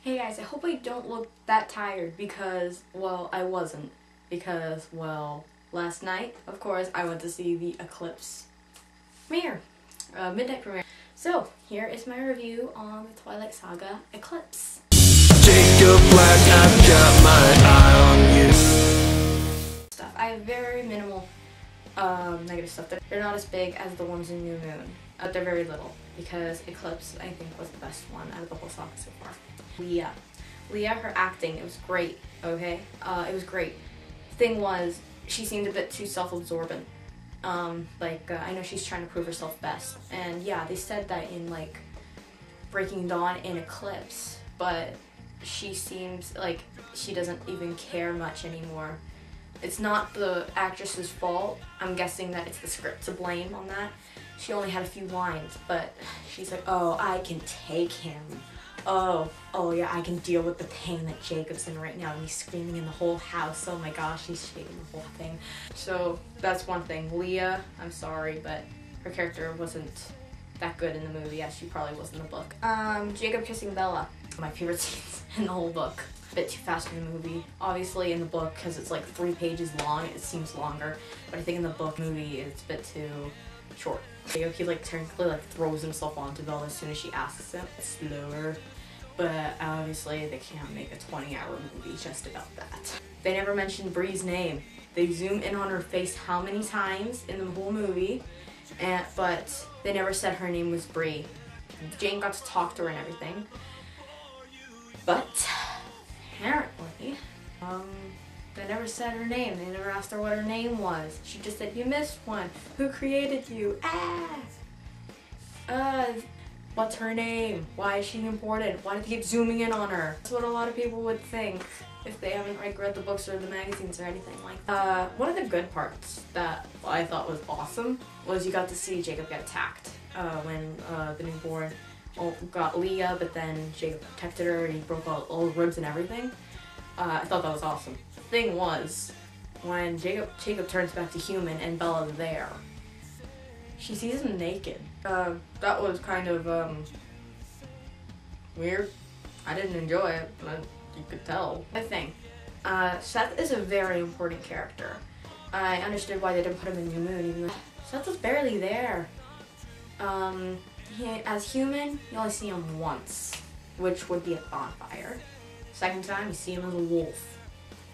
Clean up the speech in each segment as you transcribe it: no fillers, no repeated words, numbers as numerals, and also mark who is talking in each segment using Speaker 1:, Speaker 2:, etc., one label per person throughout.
Speaker 1: Hey guys, I hope I don't look that tired because, well, I wasn't. Because, well, last night, of course, I went to see the Eclipse premiere, midnight premiere. So, here is my review on the Twilight Saga Eclipse.
Speaker 2: Jacob Black, I've got my eye on you.
Speaker 1: I have very minimal negative stuff. They're not as big as the ones in New Moon. They're very little because Eclipse, I think, was the best one out of the whole saga so far. Leah, her acting, it was great, okay? It was great. The thing was, she seemed a bit too self-absorbent. I know she's trying to prove herself best. And yeah, they said that in, like, Breaking Dawn in Eclipse, but she seems like she doesn't even care much anymore. It's not the actress's fault. I'm guessing that it's the script to blame on that. She only had a few lines, but she's like, oh, I can take him. Oh yeah, I can deal with the pain that Jacob's in right now, and he's screaming in the whole house. Oh my gosh, he's shaking the whole thing. So that's one thing. Leah, I'm sorry, but her character wasn't that good in the movie, as she probably was in the book. Jacob kissing Bella, my favorite scenes in the whole book. A bit too fast in the movie. Obviously in the book, because it's like 3 pages long, it seems longer, but I think in the book movie it's a bit too short. He technically throws himself onto Bella as soon as she asks him. It's slower. But obviously they can't make a 20-hour movie just about that. They never mentioned Bree's name. They zoom in on her face how many times in the whole movie, but they never said her name was Bree. Jane got to talk to her and everything. But apparently, they never said her name. They never asked her what her name was. She just said, "You missed one. Who created you?" What's her name? Why is she important? Why do they keep zooming in on her? That's what a lot of people would think if they haven't read the books or the magazines or anything like that. One of the good parts that I thought was awesome was you got to see Jacob get attacked when the newborn got Leah, but then Jacob protected her and he broke all the ribs and everything. I thought that was awesome. The thing was, when Jacob turns back to human and Bella's there, she sees him naked. That was kind of weird. I didn't enjoy it, but you could tell. The thing, Seth is a very important character. I understood why they didn't put him in New Moon, even though Seth was barely there. As human, you only see him once, which would be a bonfire. Second time, you see him as a wolf.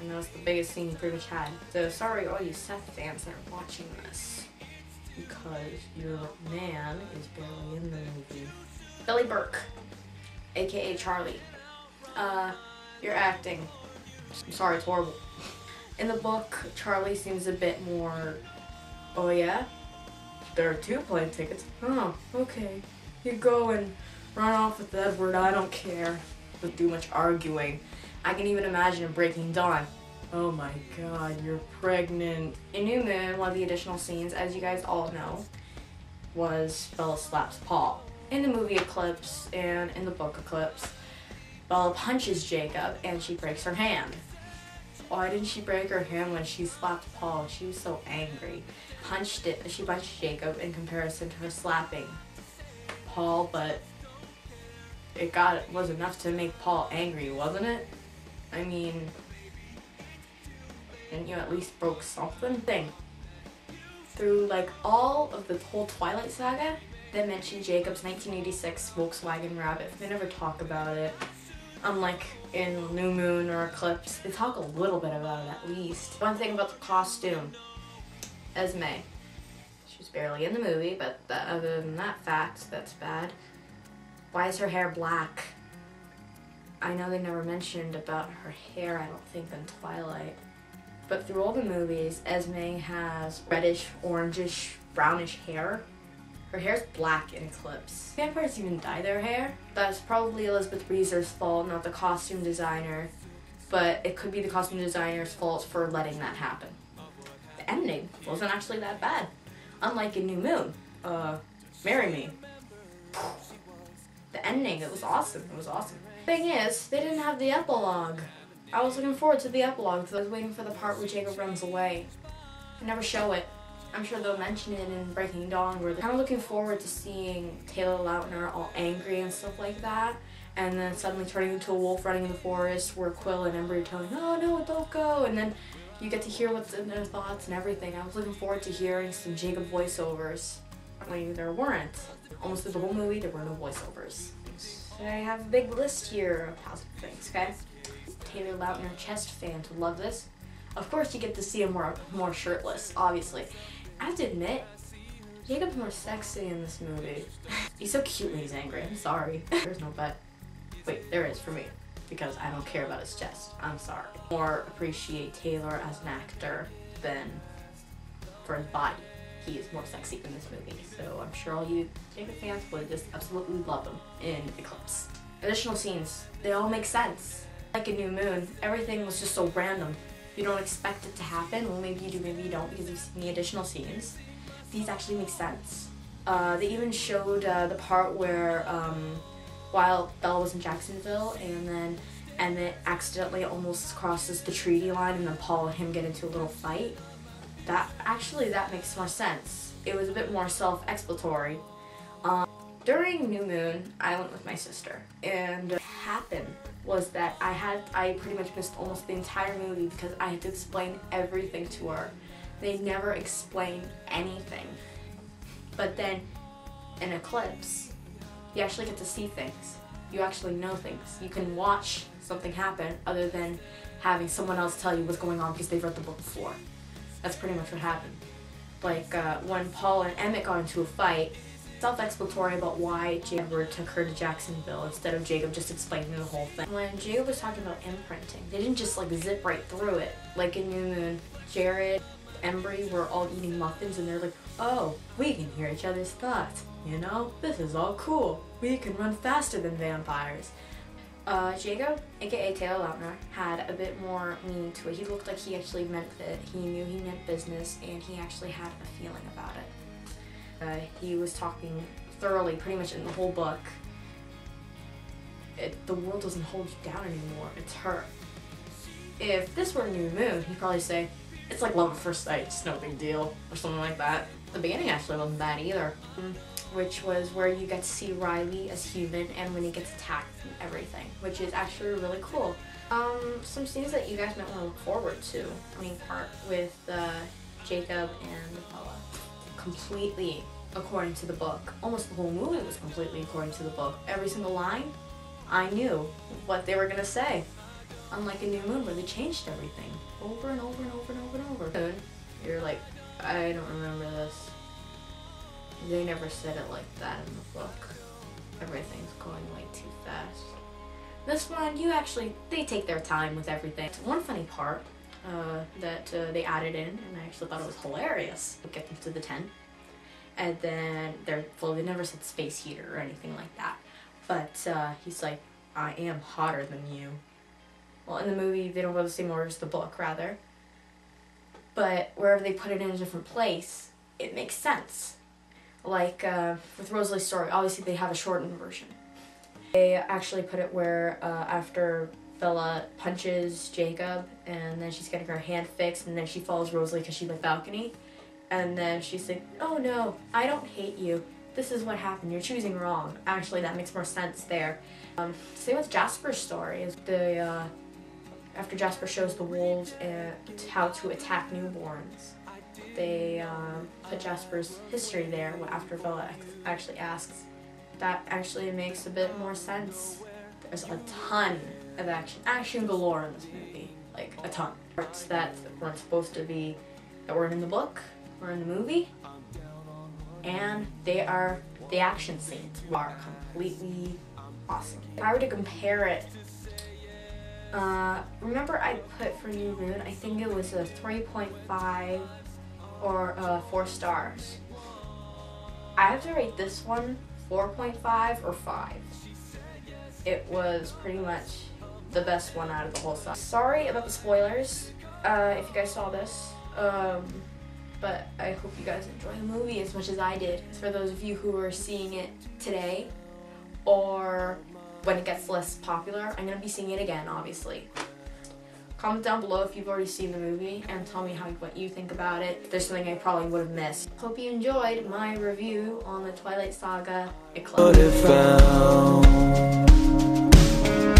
Speaker 1: And that was the biggest scene he pretty much had. So sorry all you Seth fans that are watching this, because your man is barely in the movie. Billy Burke, aka Charlie. Your acting, I'm sorry, it's horrible. In the book, Charlie seems a bit more, oh yeah? There are 2 plane tickets. Oh, okay. You go and run off with Edward, I don't care. Don't do much arguing. I can even imagine him Breaking Dawn. Oh my god, you're pregnant. In New Moon, one of the additional scenes, as you guys all know, was Bella slaps Paul. In the movie Eclipse and in the book Eclipse, Bella punches Jacob and she breaks her hand. Why didn't she break her hand when she slapped Paul? She was so angry. She punched Jacob in comparison to her slapping Paul, but it was enough to make Paul angry, wasn't it? I mean, didn't you at least broke something? Through all of the whole Twilight Saga, they mentioned Jacob's 1986 Volkswagen Rabbit. They never talk about it. Unlike in New Moon or Eclipse, they talk a little bit about it at least. One thing about the costume, Esme. She was barely in the movie, but other than that fact, that's bad. Why is her hair black? I know they never mentioned about her hair, I don't think, in Twilight. But through all the movies, Esme has reddish, orangish, brownish hair. Her hair's black in Eclipse. Vampires even dye their hair. That's probably Elizabeth Reeser's fault, not the costume designer. But it could be the costume designer's fault for letting that happen. The ending wasn't actually that bad. Unlike in New Moon. Marry Me. The ending, it was awesome. It was awesome. Thing is, they didn't have the epilogue. I was looking forward to the epilogue, because I was waiting for the part where Jacob runs away. They never show it. I'm sure they'll mention it in Breaking Dawn, where they're kind of looking forward to seeing Taylor Lautner all angry and stuff like that. and then suddenly turning into a wolf running in the forest where Quill and Embry are telling, oh no, don't go, and then you get to hear what's in their thoughts and everything. I was looking forward to hearing some Jacob voiceovers. Apparently there weren't. Almost through the whole movie, there were no voiceovers. So I have a big list here of positive things, okay? Taylor Lautner chest fans would love this. Of course you get to see him more shirtless, obviously. I have to admit, Jacob's more sexy in this movie. He's so cute when he's angry, I'm sorry. There's no but. Wait, there is for me. Because I don't care about his chest. I'm sorry. More appreciate Taylor as an actor than for his body. He is more sexy in this movie. So I'm sure all you Jacob fans would just absolutely love him in Eclipse. Additional scenes, they all make sense. Like a New Moon, everything was just so random. You don't expect it to happen. Well, maybe you do, maybe you don't, because you've seen the additional scenes. These actually make sense. They even showed the part where while Bella was in Jacksonville and then Emmett accidentally almost crosses the treaty line and then Paul and him get into a little fight. That makes more sense. It was a bit more self-explanatory. During New Moon, I went with my sister, and what happened was that I pretty much missed almost the entire movie because I had to explain everything to her. They never explained anything. But then in Eclipse, you actually get to see things. You actually know things. You can watch something happen other than having someone else tell you what's going on because they've read the book before. That's pretty much what happened. Like when Paul and Emmett got into a fight, self-explanatory about why Jacob took her to Jacksonville instead of Jacob just explaining the whole thing. When Jacob was talking about imprinting, they didn't just like zip right through it. Like in New Moon, Jared, Embry were all eating muffins and they're like, oh, we can hear each other's thoughts. You know, this is all cool. We can run faster than vampires. Jacob, aka Taylor Lautner, had a bit more meaning to it. He looked like he actually meant it. He knew he meant business and he actually had a feeling about it. He was talking thoroughly, pretty much in the whole book. The world doesn't hold you down anymore, it's her. If this were New Moon, he'd probably say, it's like love at first sight, it's no big deal, or something like that. The beginning actually wasn't bad either, which was where you get to see Riley as human and when he gets attacked and everything, which is actually really cool. Some scenes that you guys might want to look forward to. I mean, part with Jacob and Bella. Completely according to the book. Almost the whole movie was completely according to the book. Every single line, I knew what they were gonna say. Unlike in New Moon where they changed everything over and over and over and over and over. You're like, I don't remember this. They never said it like that in the book. Everything's going way too fast. This one, they take their time with everything. One funny part that they added in, and I actually thought it was hilarious. We'll get them to the tent. And then they never said space heater or anything like that. But he's like, I am hotter than you. Well, in the movie, they don't go the same order as the book, rather. But wherever they put it in a different place, it makes sense. Like with Rosalie's story, obviously they have a shortened version. They actually put it where after Bella punches Jacob and then she's getting her hand fixed and then she follows Rosalie because she's the balcony. And then she's like, oh no, I don't hate you. This is what happened. You're choosing wrong. Actually, that makes more sense there. Same with Jasper's story. Is after Jasper shows the wolves how to attack newborns, they put Jasper's history there after Bella actually asks. That actually makes a bit more sense. There's a ton of action galore in this movie, like a ton. Parts that weren't supposed to be, that weren't in the book, or in the movie, and the action scenes are completely awesome. If I were to compare it, remember I put for New Moon, I think it was a 3.5 or 4 stars. I have to rate this one 4.5 or 5. It was pretty much the best one out of the whole saga. Sorry about the spoilers, if you guys saw this. But I hope you guys enjoy the movie as much as I did. For those of you who are seeing it today, or when it gets less popular, I'm going to be seeing it again, obviously. Comment down below if you've already seen the movie, and tell me what you think about it. If there's something I probably would have missed. Hope you enjoyed my review on the Twilight Saga Eclipse.